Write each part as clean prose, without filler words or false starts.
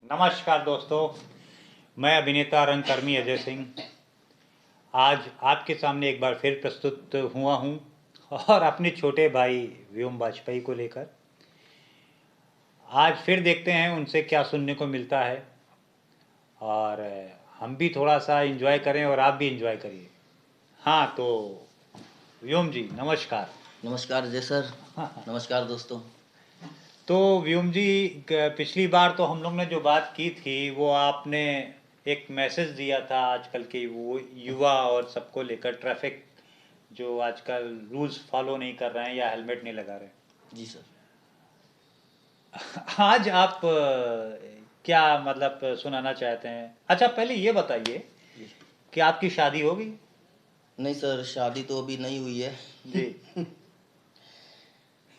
नमस्कार दोस्तों, मैं अभिनेता रंगकर्मी अजय सिंह आज आपके सामने एक बार फिर प्रस्तुत हुआ हूँ और अपने छोटे भाई व्योम वाजपेयी को लेकर। आज फिर देखते हैं उनसे क्या सुनने को मिलता है और हम भी थोड़ा सा एंजॉय करें और आप भी एंजॉय करिए। हाँ तो व्योम जी नमस्कार। नमस्कार अजय सर। नमस्कार दोस्तों। तो व्योम जी, पिछली बार तो हम लोग ने जो बात की थी वो आपने एक मैसेज दिया था आजकल के वो युवा और सबको लेकर, ट्रैफिक जो आजकल रूल्स फॉलो नहीं कर रहे हैं या हेलमेट नहीं लगा रहे। जी सर। आज आप क्या मतलब सुनाना चाहते हैं? अच्छा पहले ये बताइए जी। कि आपकी शादी हो गई? नहीं सर, शादी तो अभी नहीं हुई है। जी।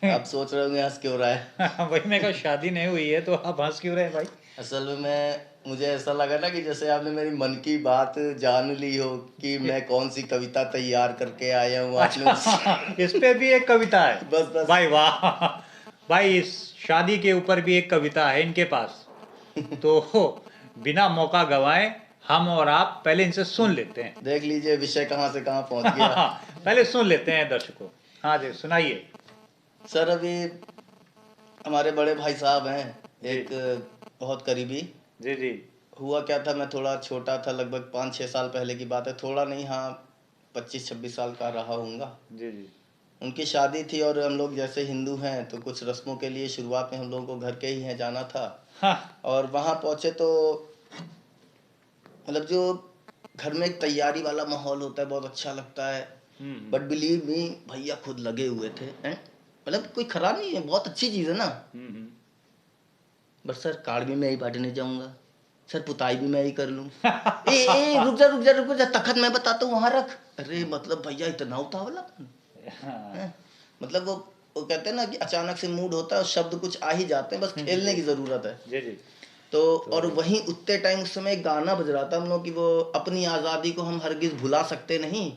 आप सोच रहे होंगे हंस क्यों रहा है। वही मैं कहा, शादी नहीं हुई है तो आप हंस क्यों रहे हैं भाई? असल में मुझे ऐसा लगा ना कि जैसे आपने मेरी मन की बात जान ली हो कि मैं कौन सी कविता तैयार करके आया हूँ। आपने अच्छा, इस पे भी एक कविता है? बस बस। भाई वाह भाई, इस शादी के ऊपर भी एक कविता है इनके पास। तो बिना मौका गवाए हम और आप पहले इनसे सुन लेते हैं। देख लीजिए विषय कहाँ से कहाँ पहुँच गया। पहले सुन लेते हैं दर्शकों। हाँ जी, सुनाइए। सर अभी हमारे बड़े भाई साहब हैं जी एक बहुत करीबी। जी जी हुआ क्या था, मैं थोड़ा छोटा था, लगभग 5-6 साल पहले की बात है, थोड़ा नहीं, हाँ 25-26 साल का रहा हूँगा। जी जी। उनकी शादी थी और हम लोग जैसे हिंदू हैं तो कुछ रस्मों के लिए शुरुआत में हम लोगों को घर के ही हैं जाना था। हाँ। और वहाँ पहुँचे तो मतलब जो घर में एक तैयारी वाला माहौल होता है बहुत अच्छा लगता है। बट बिलीव मी, भैया खुद लगे हुए थे हैं, मतलब कोई खराब नहीं है, बहुत अच्छी चीज़ है ना। बस सर कार्ड भी मैं ही बांटने जाऊंगा, सर पुताई भी मैं ही कर लूँ। ए रुक जा रुक जा रुक जा, तखत मैं बताता हूँ वहाँ रख। अरे मतलब भैया इतना उतावला हैं? मतलब वो कहते हैं ना कि अचानक से मूड होता है और शब्द कुछ आ ही जाते हैं, बस खेलने की जरूरत है। जी जी। तो और वहीं उतने टाइम उस समय गाना बज रहा था हम लोग की, वो अपनी आज़ादी को हम हरगिज भुला सकते नहीं,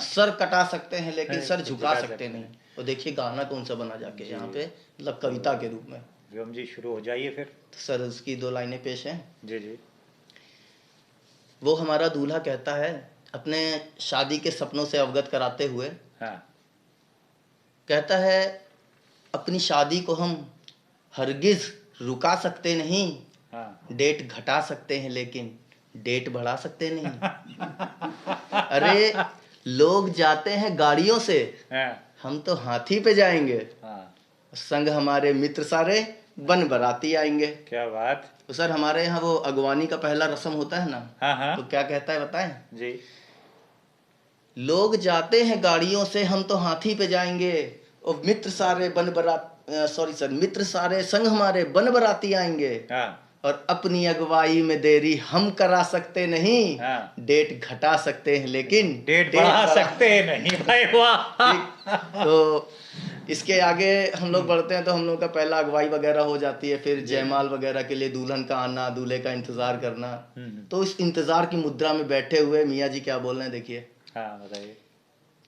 सर कटा सकते हैं लेकिन सर झुका सकते नहीं। तो देखिए गाना कौन सा बना जाके यहाँ पे, मतलब कविता के रूप में। व्योम जी शुरू हो जाइए फिर। तो सर उसकी 2 लाइनें पेश हैं। जी जी। वो हमारा दूल्हा कहता है अपने शादी के सपनों से अवगत कराते हुए, हाँ। कहता है अपनी शादी को हम हरगिज रुका सकते नहीं, हाँ। डेट घटा सकते हैं लेकिन डेट बढ़ा सकते नहीं। अरे लोग जाते हैं गाड़ियों से, हाँ। हम तो हाथी पे जाएंगे, हाँ। संग हमारे मित्र सारे बन बराती आएंगे। क्या बात। तो सर हमारे यहाँ वो अगवानी का पहला रस्म होता है ना। हाँ हाँ। तो क्या कहता है बताएं जी। लोग जाते हैं गाड़ियों से, हम तो हाथी पे जाएंगे, और मित्र सारे बन बरात सॉरी सर, मित्र सारे संग हमारे बन बराती आएंगे। हाँ। और अपनी अगुवाई में देरी हम करा सकते नहीं, हाँ। डेट घटा सकते हैं लेकिन डेट बढ़ा सकते नहीं। भाई वाह। तो इसके आगे हम लोग बढ़ते हैं तो हम लोग का पहला अगुवाई वगैरह हो जाती है, फिर जयमाल वगैरह के लिए दुल्हन का आना, दूल्हे का इंतजार करना। तो इस इंतजार की मुद्रा में बैठे हुए मियाँ जी क्या बोल रहे हैं देखिए। हाँ बताइए।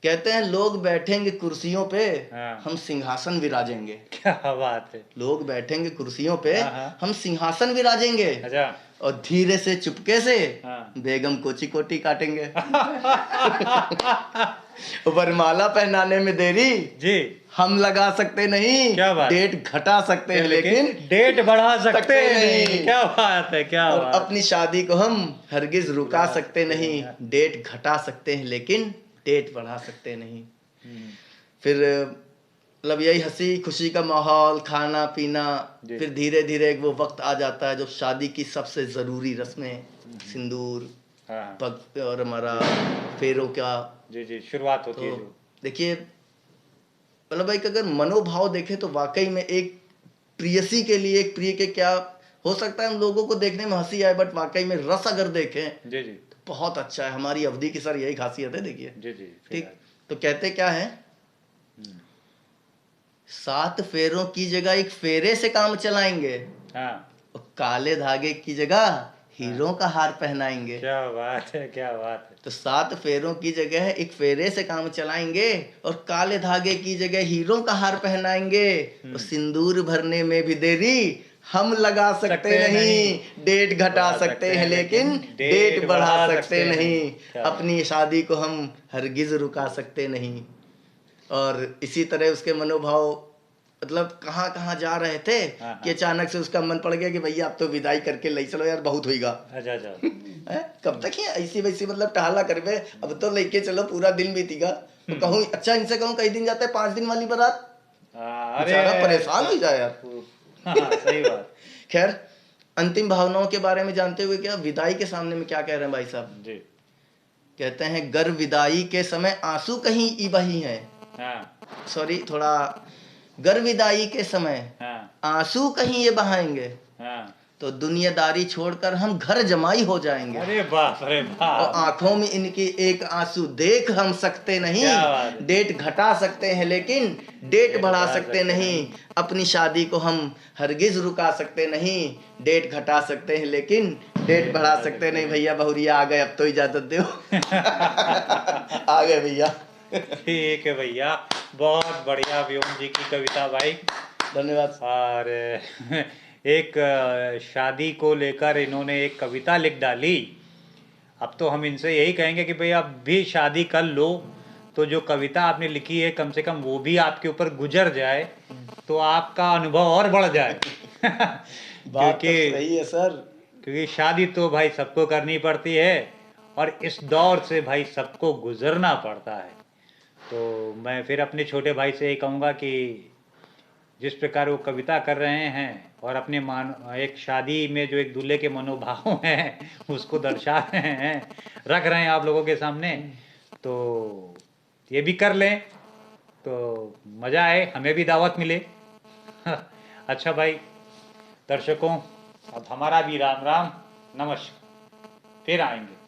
कहते हैं लोग बैठेंगे कुर्सियों पे, हाँ। हम सिंहासन विराजेंगे। क्या बात है। लोग बैठेंगे कुर्सियों पे, हाँ। हम सिंहासन विराजेंगे, अच्छा। और धीरे से चुपके से हाँ। बेगम कोची कोटी काटेंगे। वरमाला पहनाने में देरी जी हम लगा सकते नहीं, क्या बात। डेट घटा सकते हैं लेकिन डेट बढ़ा सकते नहीं। क्या बात है, क्या और बात। अपनी शादी को हम हरगिज रुका सकते नहीं, डेट घटा सकते हैं लेकिन डेट बढ़ा सकते नहीं। फिर मतलब यही हंसी खुशी का माहौल, खाना पीना, फिर धीरे धीरे वो वक्त आ जाता है जो शादी की सबसे ज़रूरी रस्में, सिंदूर, पग और हमारा फेरों का जी जी शुरुआत होती है। तो देखिए मतलब भाई अगर मनोभाव देखें तो वाकई में एक प्रियसी के लिए, एक प्रिय के क्या हो सकता है, हम लोगों को देखने में हंसी आए बट वाकई में रस अगर देखें जी जी तो बहुत अच्छा है। हमारी अवधि की सर यही खासियत है देखिए। जी जी। ठीक, तो कहते क्या है, 7 फेरों की जगह एक फेरे से काम चलाएंगे, हाँ। और काले धागे की जगह हीरों का हार पहनाएंगे। क्या बात है, क्या बात है। तो 7 फेरों की जगह एक फेरे से काम चलाएंगे और काले धागे की जगह हीरों का हार पहनाएंगे, और सिंदूर भरने में भी देरी हम लगा सकते नहीं, डेट घटा सकते हैं लेकिन डेट बढ़ा सकते नहीं, क्या अपनी शादी को हम हरगिज रुका सकते नहीं। और इसी तरह उसके मनोभाव मतलब कहाँ कहाँ जा रहे थे हाँ, कि अचानक से उसका मन पड़ गया कि भैया अब तो विदाई करके ले चलो यार, बहुत होईगा। अच्छा अच्छा हैं? कब तक ये ऐसी वैसी मतलब टहला करबे, अब तो लेके चलो पूरा दिन बीतीगा। तो कहूँ अच्छा इनसे कहूँ कई दिन जाते हैं, 5 दिन वाली बारात, अरे बेचारा परेशान हो जाए यार। हाँ, सही बात खैर, अंतिम भावनाओं के बारे में जानते हुए क्या विदाई के सामने में क्या कह रहे हैं भाई साहब? जी। कहते हैं गर विदाई के समय आंसू कहीं ई बही हैं। हाँ सॉरी, थोड़ा, गर विदाई के समय हाँ आंसू कहीं ये बहाएंगे हाँ। तो दुनियादारी छोड़कर हम घर जमाई हो जाएंगे। अरे बाप रे और बाप, आंखों में इनकी एक आंसू देख हम सकते नहीं, क्या बात है। डेट घटा सकते हैं लेकिन डेट बढ़ा सकते नहीं, नहीं। अपनी शादी को हम हरगिज रुका सकते नहीं, डेट घटा सकते हैं लेकिन डेट बढ़ा सकते नहीं। भैया बहुरिया आ गए, अब तो इजाजत दो। आ गए भैया। ठीक है भैया, बहुत बढ़िया व्योम जी की कविता भाई। धन्यवाद। और एक शादी को लेकर इन्होंने एक कविता लिख डाली। अब तो हम इनसे यही कहेंगे कि भाई अब भी शादी कर लो, तो जो कविता आपने लिखी है कम से कम वो भी आपके ऊपर गुजर जाए, तो आपका अनुभव और बढ़ जाए। बात तो क्योंकि सही है सर। क्योंकि शादी तो भाई सबको करनी पड़ती है और इस दौर से भाई सबको गुजरना पड़ता है। तो मैं फिर अपने छोटे भाई से ये कहूँगा कि जिस प्रकार वो कविता कर रहे हैं और अपने मान एक शादी में जो एक दूल्हे के मनोभाव हैं उसको दर्शा रहे हैं, रख रहे हैं आप लोगों के सामने, तो ये भी कर लें तो मज़ा आए, हमें भी दावत मिले। अच्छा भाई, दर्शकों अब हमारा भी राम राम, नमस्कार, फिर आएंगे।